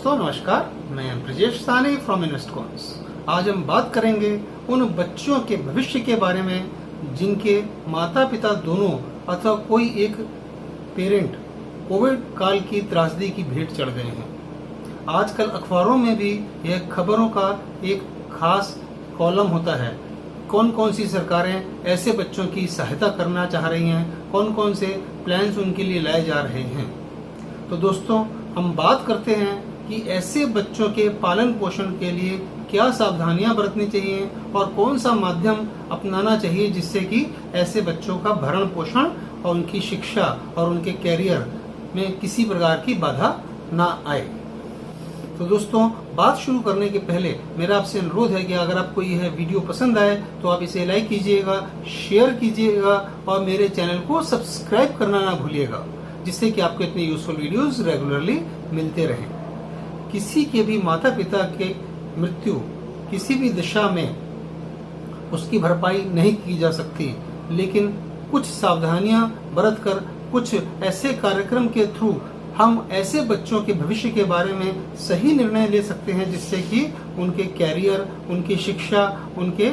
दोस्तों नमस्कार, मैं ब्रजेश सानी फ्रॉम इन्वेस्टकॉन्स। आज हम बात करेंगे उन बच्चों के भविष्य के बारे में जिनके माता पिता दोनों अथवा कोई एक पेरेंट कोविड काल की त्रासदी की भेंट चढ़ गए हैं। आजकल अखबारों में भी यह खबरों का एक खास कॉलम होता है। कौन कौन सी सरकारें ऐसे बच्चों की सहायता करना चाह रही हैं, कौन कौन से प्लान्स उनके लिए लाए जा रहे हैं। तो दोस्तों हम बात करते हैं कि ऐसे बच्चों के पालन पोषण के लिए क्या सावधानियां बरतनी चाहिए और कौन सा माध्यम अपनाना चाहिए जिससे कि ऐसे बच्चों का भरण पोषण और उनकी शिक्षा और उनके कैरियर में किसी प्रकार की बाधा ना आए। तो दोस्तों बात शुरू करने के पहले मेरा आपसे अनुरोध है कि अगर आपको यह वीडियो पसंद आए तो आप इसे लाइक कीजिएगा, शेयर कीजिएगा और मेरे चैनल को सब्सक्राइब करना ना भूलिएगा, जिससे कि आपको इतने यूजफुल वीडियोस रेगुलरली मिलते रहें। किसी के भी माता पिता के मृत्यु किसी भी दिशा में उसकी भरपाई नहीं की जा सकती, लेकिन कुछ सावधानियां बरतकर कुछ ऐसे कार्यक्रम के थ्रू हम ऐसे बच्चों के भविष्य के बारे में सही निर्णय ले सकते हैं जिससे कि उनके कैरियर, उनकी शिक्षा, उनके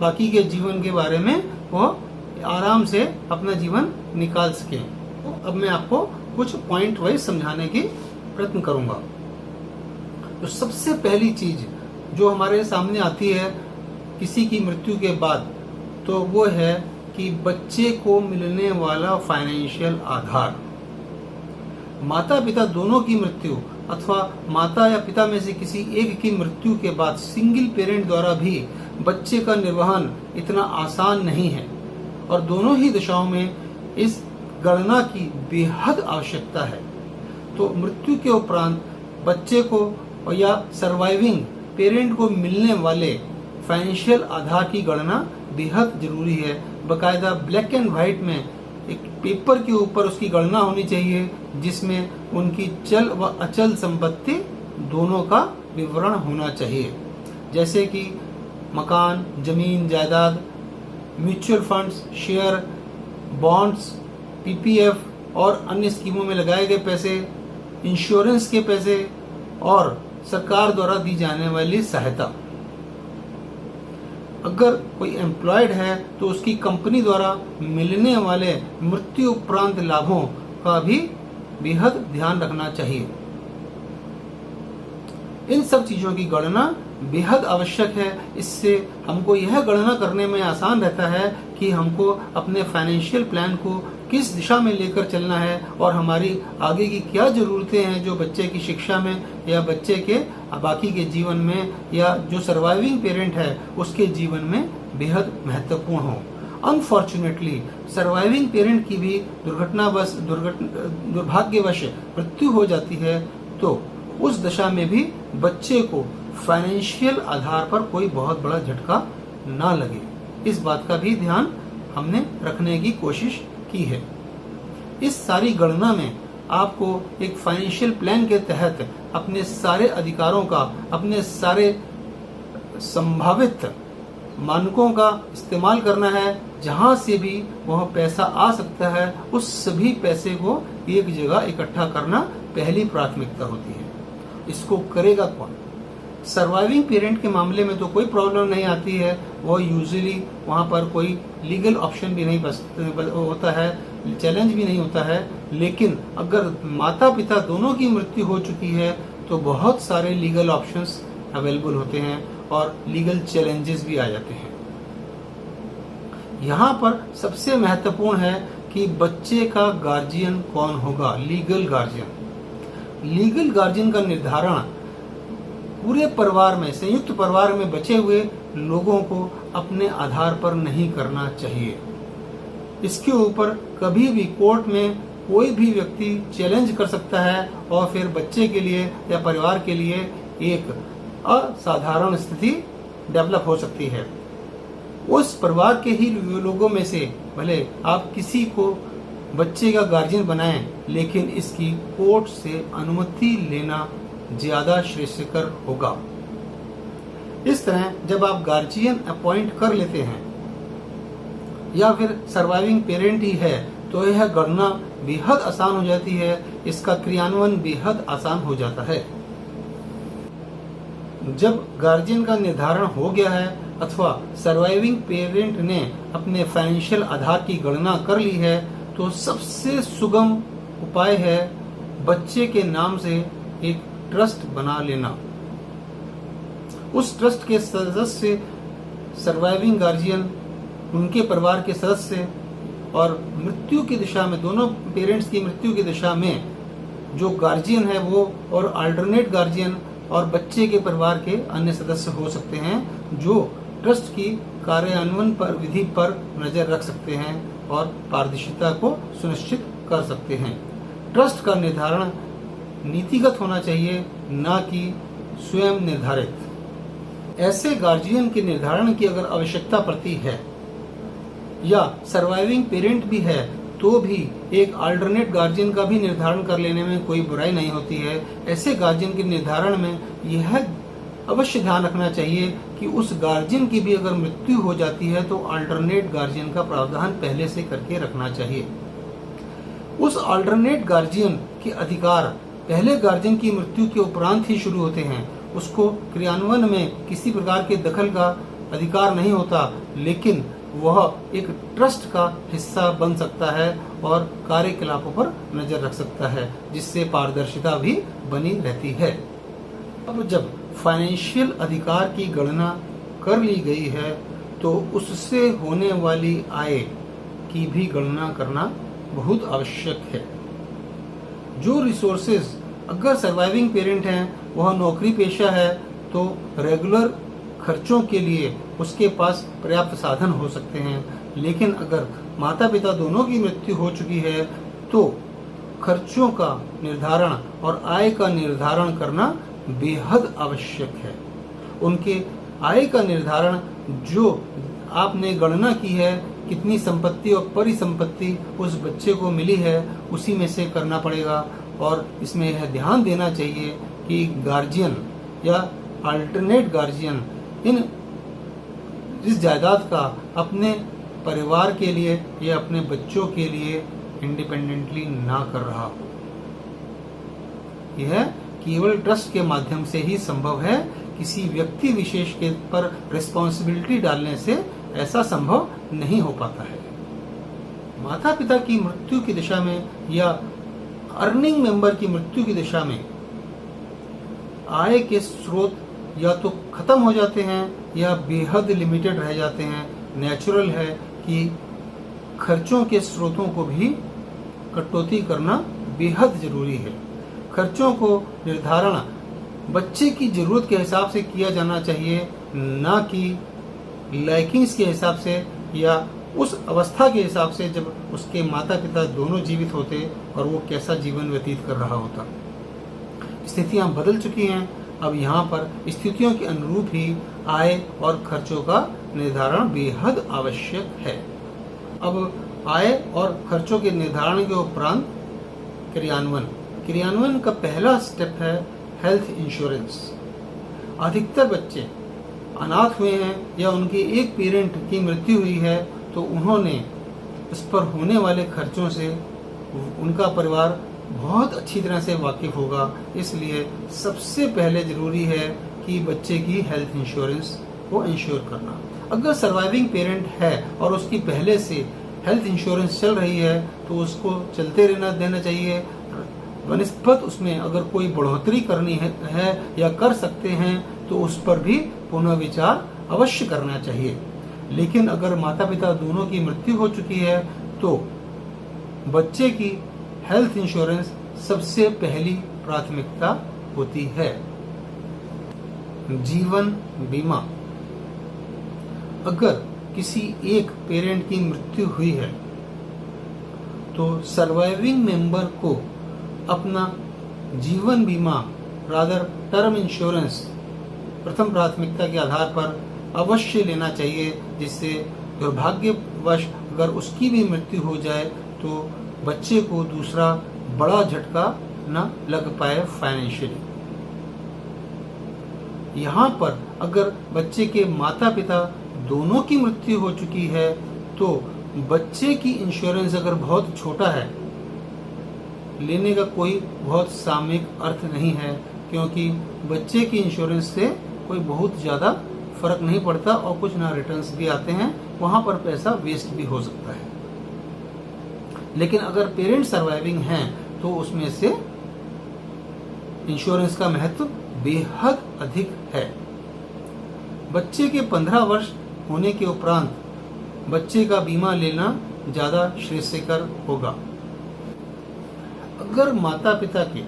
बाकी के जीवन के बारे में वो आराम से अपना जीवन निकाल सकें। अब मैं आपको कुछ पॉइंट वाइज समझाने की प्रयत्न करूंगा। तो सबसे पहली चीज जो हमारे सामने आती है किसी की मृत्यु के बाद, तो वो है कि बच्चे को मिलने वाला फाइनेंशियल आधार। माता पिता दोनों की मृत्यु अथवा माता या पिता में से किसी एक की मृत्यु के बाद सिंगल पेरेंट द्वारा भी बच्चे का निर्वहन इतना आसान नहीं है और दोनों ही दिशाओं में इस गणना की बेहद आवश्यकता है। तो मृत्यु के उपरांत बच्चे को या सर्वाइविंग पेरेंट को मिलने वाले फाइनेंशियल आधार की गणना बेहद जरूरी है। बकायदा ब्लैक एंड व्हाइट में एक पेपर के ऊपर उसकी गणना होनी चाहिए जिसमें उनकी चल व अचल संपत्ति दोनों का विवरण होना चाहिए, जैसे कि मकान, जमीन, जायदाद, mutual funds, share, bonds, PPF और अन्य स्कीमों में लगाए गए पैसे, इंश्योरेंस के पैसे और सरकार द्वारा दी जाने वाली सहायता। अगर कोई एम्प्लॉयड है तो उसकी कंपनी द्वारा मिलने वाले मृत्यु उपरांत लाभों का भी बेहद ध्यान रखना चाहिए। इन सब चीजों की गणना बेहद आवश्यक है। इससे हमको यह गणना करने में आसान रहता है कि हमको अपने फाइनेंशियल प्लान को किस दिशा में लेकर चलना है और हमारी आगे की क्या जरूरतें हैं जो बच्चे की शिक्षा में या बच्चे के बाकी के जीवन में या जो सर्वाइविंग पेरेंट है उसके जीवन में बेहद महत्वपूर्ण हो। अनफॉर्चुनेटली सर्वाइविंग पेरेंट की भी दुर्भाग्यवश मृत्यु हो जाती है, तो उस दशा में भी बच्चे को फाइनेंशियल आधार पर कोई बहुत बड़ा झटका ना लगे, इस बात का भी ध्यान हमने रखने की कोशिश की है। इस सारी गणना में आपको एक फाइनेंशियल प्लान के तहत अपने सारे अधिकारों का, अपने सारे संभावित मानकों का इस्तेमाल करना है। जहां से भी वह पैसा आ सकता है उस सभी पैसे को एक जगह इकट्ठा करना पहली प्राथमिकता होती है। इसको करेगा कौन? सर्वाइविंग पेरेंट के मामले में तो कोई प्रॉब्लम नहीं आती है, वो यूजुअली वहाँ पर कोई लीगल ऑप्शन भी नहीं होता है, चैलेंज भी नहीं होता है। लेकिन अगर माता पिता दोनों की मृत्यु हो चुकी है तो बहुत सारे लीगल ऑप्शंस अवेलेबल होते हैं और लीगल चैलेंजेस भी आ जाते हैं। यहाँ पर सबसे महत्वपूर्ण है कि बच्चे का गार्जियन कौन होगा, लीगल गार्जियन। लीगल गार्जियन का निर्धारण पूरे परिवार में, संयुक्त परिवार में बचे हुए लोगों को अपने आधार पर नहीं करना चाहिए। इसके ऊपर कभी भी कोर्ट में कोई भी व्यक्ति चैलेंज कर सकता है और फिर बच्चे के लिए या परिवार के लिए एक असाधारण स्थिति डेवलप हो सकती है। उस परिवार के ही लोगों में से भले आप किसी को बच्चे का गार्जियन बनाएं, लेकिन इसकी कोर्ट से अनुमति लेना ज्यादा श्रेयस्कर होगा। इस तरह जब आप गार्जियन अपॉइंट कर लेते हैं या फिर सर्वाइविंग पेरेंट ही है तो यह गणना बेहद आसान हो जाती है, इसका क्रियान्वयन बेहद आसान हो जाता है। जब गार्जियन का निर्धारण हो गया है अथवा सर्वाइविंग पेरेंट ने अपने फाइनेंशियल आधार की गणना कर ली है, तो सबसे सुगम उपाय है बच्चे के नाम से एक ट्रस्ट बना लेना। उस ट्रस्ट के सदस्य सर्वाइविंग गार्जियन, उनके परिवार के सदस्य और मृत्यु की दिशा में, दोनों पेरेंट्स की मृत्यु की दिशा में जो गार्जियन है वो, और अल्टरनेट गार्जियन और बच्चे के परिवार के अन्य सदस्य हो सकते हैं, जो ट्रस्ट की कार्यान्वयन पर विधि पर नजर रख सकते हैं और पारदर्शिता को सुनिश्चित कर सकते हैं। ट्रस्ट का निर्धारण नीतिगत होना चाहिए, न कि स्वयं निर्धारित। ऐसे गार्जियन के निर्धारण की अगर आवश्यकता पड़ती है या सर्वाइविंग पेरेंट भी है तो भी एक अल्टरनेट गार्जियन का भी निर्धारण कर लेने में कोई बुराई नहीं होती है। ऐसे गार्जियन के निर्धारण में यह अवश्य ध्यान रखना चाहिए कि उस गार्जियन की भी अगर मृत्यु हो जाती है तो अल्टरनेट गार्जियन का प्रावधान पहले से करके रखना चाहिए। उस अल्टरनेट गार्जियन के अधिकार पहले गार्जियन की मृत्यु के उपरांत ही शुरू होते हैं। उसको क्रियान्वयन में किसी प्रकार के दखल का अधिकार नहीं होता, लेकिन वह एक ट्रस्ट का हिस्सा बन सकता है और कार्यकलापों पर नजर रख सकता है, जिससे पारदर्शिता भी बनी रहती है। अब जब फाइनेंशियल अधिकार की गणना कर ली गई है तो उससे होने वाली आय की भी गणना करना बहुत आवश्यक है। जो रिसोर्सेज, अगर सर्वाइविंग पेरेंट हैं, वह नौकरी पेशा है, तो रेगुलर खर्चों के लिए उसके पास पर्याप्त साधन हो सकते हैं। लेकिन अगर माता पिता दोनों की मृत्यु हो चुकी है तो खर्चों का निर्धारण और आय का निर्धारण करना बेहद आवश्यक है। उनके आय का निर्धारण जो आपने गणना की है, कितनी संपत्ति और परिसंपत्ति उस बच्चे को मिली है, उसी में से करना पड़ेगा। और इसमें यह ध्यान देना चाहिए कि गार्जियन या अल्टरनेट गार्जियन इस जायदाद का अपने परिवार के लिए या अपने बच्चों के लिए इंडिपेंडेंटली ना कर रहा हो। यह केवल ट्रस्ट के माध्यम से ही संभव है। किसी व्यक्ति विशेष के पर रिस्पॉन्सिबिलिटी डालने से ऐसा संभव नहीं हो पाता है। माता पिता की मृत्यु की दिशा में या अर्निंग मेंबर की मृत्यु की दिशा में आय के स्रोत या तो खत्म हो जाते हैं या बेहद लिमिटेड रह जाते हैं। नेचुरल है कि खर्चों के स्रोतों को भी कटौती करना बेहद जरूरी है। खर्चों को निर्धारण बच्चे की जरूरत के हिसाब से किया जाना चाहिए, ना कि लाइकिंग्स के हिसाब से या उस अवस्था के हिसाब से जब उसके माता पिता दोनों जीवित होते और वो कैसा जीवन व्यतीत कर रहा होता। स्थितियां बदल चुकी हैं। अब यहाँ पर स्थितियों के अनुरूप ही आय और खर्चों का निर्धारण बेहद आवश्यक है। अब आय और खर्चों के निर्धारण के उपरांत क्रियान्वयन का पहला स्टेप है हेल्थ इंश्योरेंस। अधिकतर बच्चे अनाथ हुए हैं या उनके एक पेरेंट की मृत्यु हुई है तो उन्होंने इस पर होने वाले खर्चों से उनका परिवार बहुत अच्छी तरह से वाकिफ होगा। इसलिए सबसे पहले जरूरी है कि बच्चे की हेल्थ इंश्योरेंस को इंश्योर करना। अगर सर्वाइविंग पेरेंट है और उसकी पहले से हेल्थ इंश्योरेंस चल रही है तो उसको चलते रहना देना चाहिए। बनिस्बत उसमें अगर कोई बढ़ोतरी करनी है या कर सकते हैं तो उस पर भी पुनः विचार अवश्य करना चाहिए। लेकिन अगर माता पिता दोनों की मृत्यु हो चुकी है तो बच्चे की हेल्थ इंश्योरेंस सबसे पहली प्राथमिकता होती है। जीवन बीमा। अगर किसी एक पेरेंट की मृत्यु हुई है तो सर्वाइविंग मेंबर को अपना जीवन बीमा रादर टर्म इंश्योरेंस प्रथम प्राथमिकता के आधार पर अवश्य लेना चाहिए, जिससे दुर्भाग्यवश अगर उसकी भी मृत्यु हो जाए तो बच्चे को दूसरा बड़ा झटका न लग पाए फाइनेंशियली। यहाँ पर अगर बच्चे के माता पिता दोनों की मृत्यु हो चुकी है तो बच्चे की इंश्योरेंस अगर बहुत छोटा है, लेने का कोई बहुत सामयिक अर्थ नहीं है, क्योंकि बच्चे की इंश्योरेंस से कोई बहुत ज़्यादा फर्क नहीं पड़ता और कुछ ना रिटर्न्स भी आते हैं, वहाँ पर पैसा वेस्ट भी हो सकता है। लेकिन अगर पेरेंट्स सर्वाइविंग हैं तो उसमें से इंश्योरेंस का महत्व बेहद अधिक है। बच्चे के 15 वर्ष होने के उपरांत बच्चे का बीमा लेना ज़्यादा श्रेयस्कर होगा। अगर माता पिता के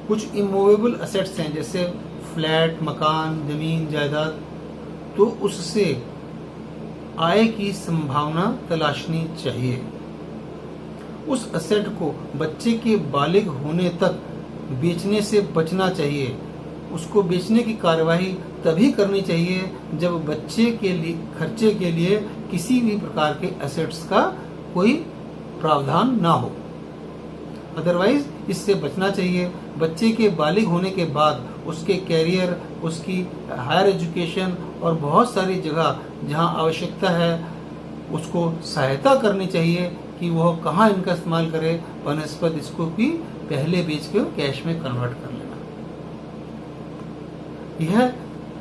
कुछ इमूवेबल असेट्स हैं, जैसे फ्लैट, मकान, जमीन, जायदाद, तो उससे आय की संभावना तलाशनी चाहिए। उस असेट को बच्चे के बालिग होने तक बेचने से बचना चाहिए। उसको बेचने की कार्यवाही तभी करनी चाहिए जब बच्चे के लिए खर्चे के लिए किसी भी प्रकार के एसेट्स का कोई प्रावधान ना हो। अदरवाइज इससे बचना चाहिए। बच्चे के बालिग होने के बाद उसके कैरियर, उसकी हायर एजुकेशन और बहुत सारी जगह जहां आवश्यकता है उसको सहायता करनी चाहिए कि वह कहाँ इनका इस्तेमाल करे, बनस्पत इसको भी पहले बेच के कैश में कन्वर्ट कर लेना। यह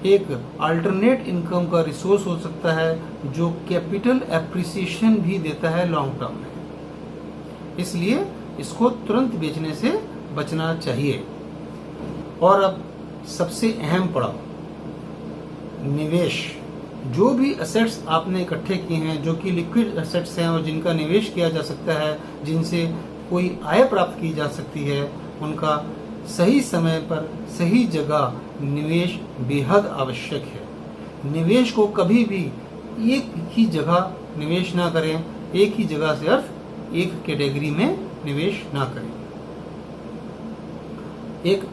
एक अल्टरनेट इनकम का रिसोर्स हो सकता है जो कैपिटल एप्रिसिएशन भी देता है लॉन्ग टर्म में। इसलिए इसको तुरंत बेचने से बचना चाहिए। और अब सबसे अहम पड़ाव, निवेश। जो भी एसेट्स आपने इकट्ठे किए हैं, जो कि लिक्विड एसेट्स हैं और जिनका निवेश किया जा सकता है, जिनसे कोई आय प्राप्त की जा सकती है, उनका सही समय पर सही जगह निवेश बेहद आवश्यक है। निवेश को कभी भी एक ही जगह निवेश ना करें। एक ही जगह से अर्थ एक कैटेगरी में निवेश ना करें। एक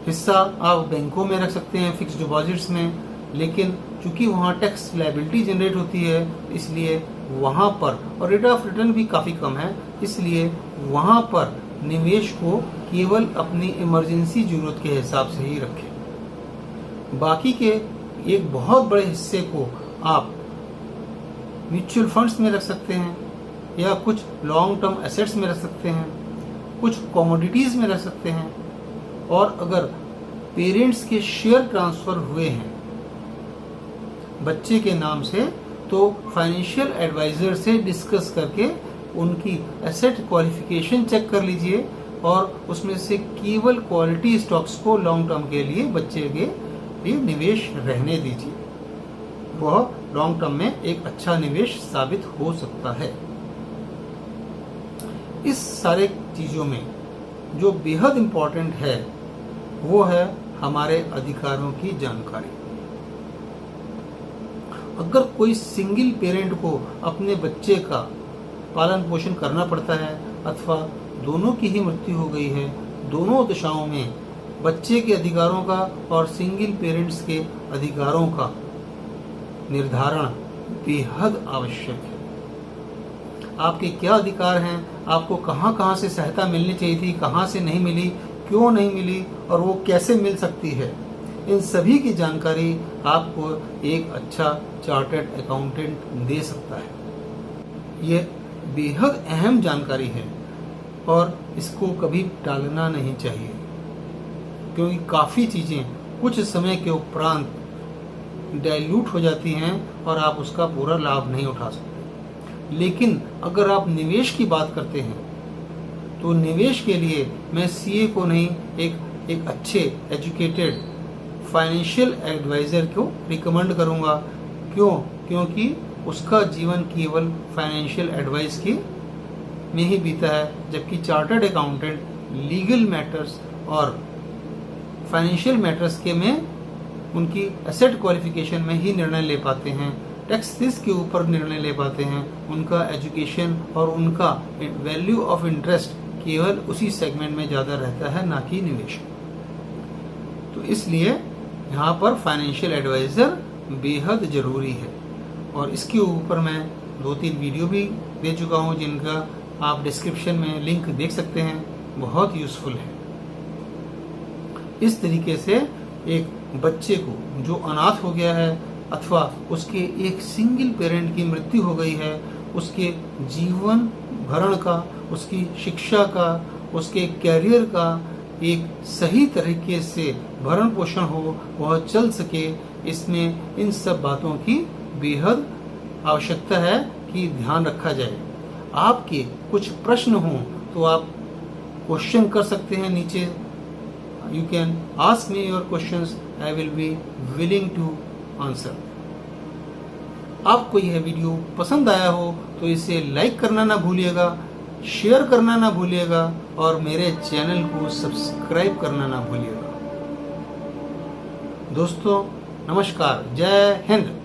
हिस्सा आप बैंकों में रख सकते हैं, फिक्स डिपॉजिट्स में, लेकिन चूंकि वहाँ टैक्स लायबिलिटी जनरेट होती है इसलिए वहाँ पर, और रेट ऑफ रिटर्न भी काफ़ी कम है, इसलिए वहाँ पर निवेश को केवल अपनी इमरजेंसी जरूरत के हिसाब से ही रखें। बाकी के एक बहुत बड़े हिस्से को आप म्यूचुअल फंड्स में रख सकते हैं या कुछ लॉन्ग टर्म एसेट्स में रख सकते हैं, कुछ कमोडिटीज़ में रख सकते हैं। और अगर पेरेंट्स के शेयर ट्रांसफ़र हुए हैं बच्चे के नाम से, तो फाइनेंशियल एडवाइज़र से डिस्कस करके उनकी एसेट क्वालिफिकेशन चेक कर लीजिए और उसमें से केवल क्वालिटी स्टॉक्स को लॉन्ग टर्म के लिए बच्चे के लिए निवेश रहने दीजिए। वह लॉन्ग टर्म में एक अच्छा निवेश साबित हो सकता है। इस सारे चीज़ों में जो बेहद इम्पोर्टेंट है वो है हमारे अधिकारों की जानकारी। अगर कोई सिंगल पेरेंट को अपने बच्चे का पालन पोषण करना पड़ता है अथवा दोनों की ही मृत्यु हो गई है, दोनों दशाओं में बच्चे के अधिकारों का और सिंगल पेरेंट्स के अधिकारों का निर्धारण बेहद आवश्यक है। आपके क्या अधिकार हैं, आपको कहां कहां से सहायता मिलनी चाहिए थी, कहां से नहीं मिली, क्यों नहीं मिली और वो कैसे मिल सकती है, इन सभी की जानकारी आपको एक अच्छा चार्टर्ड अकाउंटेंट दे सकता है। ये बेहद अहम जानकारी है और इसको कभी टालना नहीं चाहिए, क्योंकि काफ़ी चीज़ें कुछ समय के उपरांत डाइल्यूट हो जाती हैं और आप उसका पूरा लाभ नहीं उठा सकते। लेकिन अगर आप निवेश की बात करते हैं तो निवेश के लिए मैं सीए को नहीं, एक अच्छे एजुकेटेड फाइनेंशियल एडवाइज़र को रिकमेंड करूंगा। क्यों? क्योंकि उसका जीवन केवल फाइनेंशियल एडवाइस की में ही बीता है, जबकि चार्टर्ड अकाउंटेंट लीगल मैटर्स और फाइनेंशियल मैटर्स के में उनकी एसेट क्वालिफिकेशन में ही निर्णय ले पाते हैं, टैक्सेस के ऊपर निर्णय ले पाते हैं। उनका एजुकेशन और उनका वैल्यू ऑफ इंटरेस्ट केवल उसी सेगमेंट में ज़्यादा रहता है, ना कि निवेश। तो इसलिए यहाँ पर फाइनेंशियल एडवाइज़र बेहद ज़रूरी है और इसके ऊपर मैं 2-3 वीडियो भी दे चुका हूँ जिनका आप डिस्क्रिप्शन में लिंक देख सकते हैं, बहुत यूज़फुल है। इस तरीके से एक बच्चे को जो अनाथ हो गया है अथवा उसके एक सिंगल पेरेंट की मृत्यु हो गई है, उसके जीवन भरण का, उसकी शिक्षा का, उसके कैरियर का एक सही तरीके से भरण पोषण हो, वह चल सके, इसमें इन सब बातों की बेहद आवश्यकता है कि ध्यान रखा जाए। आपके कुछ प्रश्न हों तो आप क्वेश्चन कर सकते हैं नीचे। You can ask me your questions, I will be willing to answer. आपको यह वीडियो पसंद आया हो तो इसे लाइक करना ना भूलिएगा, शेयर करना ना भूलिएगा और मेरे चैनल को सब्सक्राइब करना ना भूलिएगा। दोस्तों नमस्कार, जय हिंद।